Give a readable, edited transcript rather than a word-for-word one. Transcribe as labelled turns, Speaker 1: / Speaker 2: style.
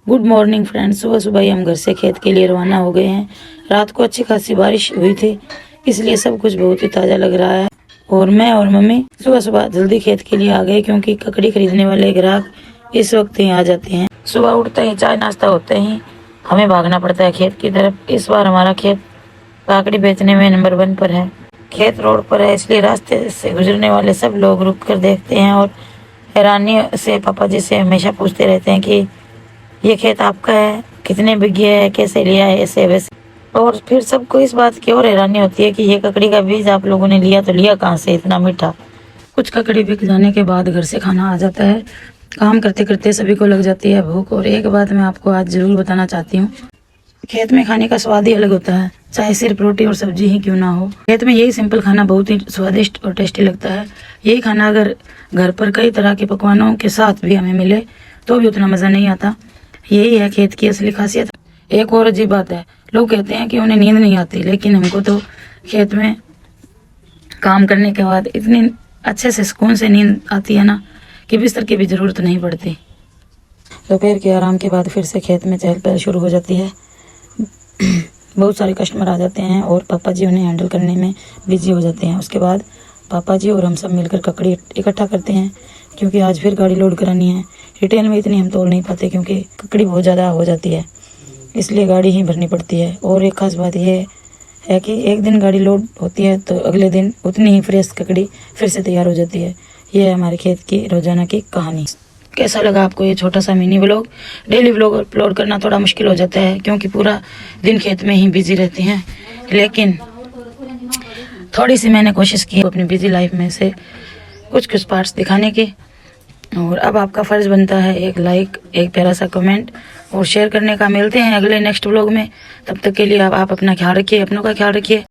Speaker 1: Good morning friends. सुबह सुबह ही हम घर से खेत के लिए रवाना हो गए हैं। रात को अच्छी खासी बारिश हुई थी, इसलिए सब कुछ बहुत ही ताज़ा लग रहा है। और मैं और मम्मी सुबह सुबह जल्दी खेत के लिए आ गए, क्योंकि ककड़ी खरीदने वाले ग्राहक इस वक्त ही आ जाते हैं। सुबह उठते ही चाय नाश्ता होते ही हमें भागना पड़ता है खेत की तरफ। इस बार हमारा खेत ककड़ी बेचने में नंबर 1 पर है। खेत रोड पर है, इसलिए रास्ते से गुजरने वाले सब लोग रुक कर देखते हैं और हैरानी से पापा जी से हमेशा पूछते रहते हैं कि ये खेत आपका है, कितने बिघे है, कैसे लिया है, ऐसे वैसे। और फिर सबको इस बात की और हैरानी होती है कि ये ककड़ी का बीज आप लोगों ने लिया तो लिया कहाँ से, इतना मीठा। कुछ ककड़ी बिक जाने के बाद घर से खाना आ जाता है। काम करते करते सभी को लग जाती है भूख। और एक बात मैं आपको आज जरूर बताना चाहती हूँ, खेत में खाने का स्वाद ही अलग होता है, चाहे सिर्फ रोटी और सब्जी ही क्यों ना हो। खेत में यही सिंपल खाना बहुत ही स्वादिष्ट और टेस्टी लगता है। यही खाना अगर घर पर कई तरह के पकवानों के साथ भी हमें मिले तो भी उतना मज़ा नहीं आता। यही है खेत की असली खासियत। एक और अजीब बात है, लोग कहते हैं कि उन्हें नींद नहीं आती, लेकिन हमको तो खेत में काम करने के बाद इतनी अच्छे से सुकून से नींद आती है ना कि बिस्तर की भी ज़रूरत नहीं पड़ती। दोपहर के आराम के बाद फिर से खेत में चहल पहल शुरू हो जाती है। बहुत सारे कस्टमर आ जाते हैं और पापा जी उन्हें हैंडल करने में बिजी हो जाते हैं। उसके बाद पापा जी और हम सब मिलकर ककड़ी इकट्ठा करते हैं, क्योंकि आज फिर गाड़ी लोड करानी है। रिटेल में इतनी हम तोल नहीं पाते, क्योंकि ककड़ी बहुत ज़्यादा हो जाती है, इसलिए गाड़ी ही भरनी पड़ती है। और एक खास बात यह है कि एक दिन गाड़ी लोड होती है तो अगले दिन उतनी ही फ्रेश ककड़ी फिर से तैयार हो जाती है। यह है हमारे खेत की रोजाना की कहानी। कैसा लगा आपको ये छोटा सा mini vlog? Daily vlog upload करना थोड़ा मुश्किल हो जाता है, क्योंकि पूरा दिन खेत में ही बिजी रहते हैं, लेकिन थोड़ी सी मैंने कोशिश की अपनी बिजी लाइफ में से कुछ पार्ट्स दिखाने की। और अब आपका फ़र्ज़ बनता है एक लाइक, एक प्यारा सा कमेंट और शेयर करने का। मिलते हैं अगले नेक्स्ट व्लॉग में। तब तक के लिए आप अपना ख्याल रखिए, अपनों का ख्याल रखिए।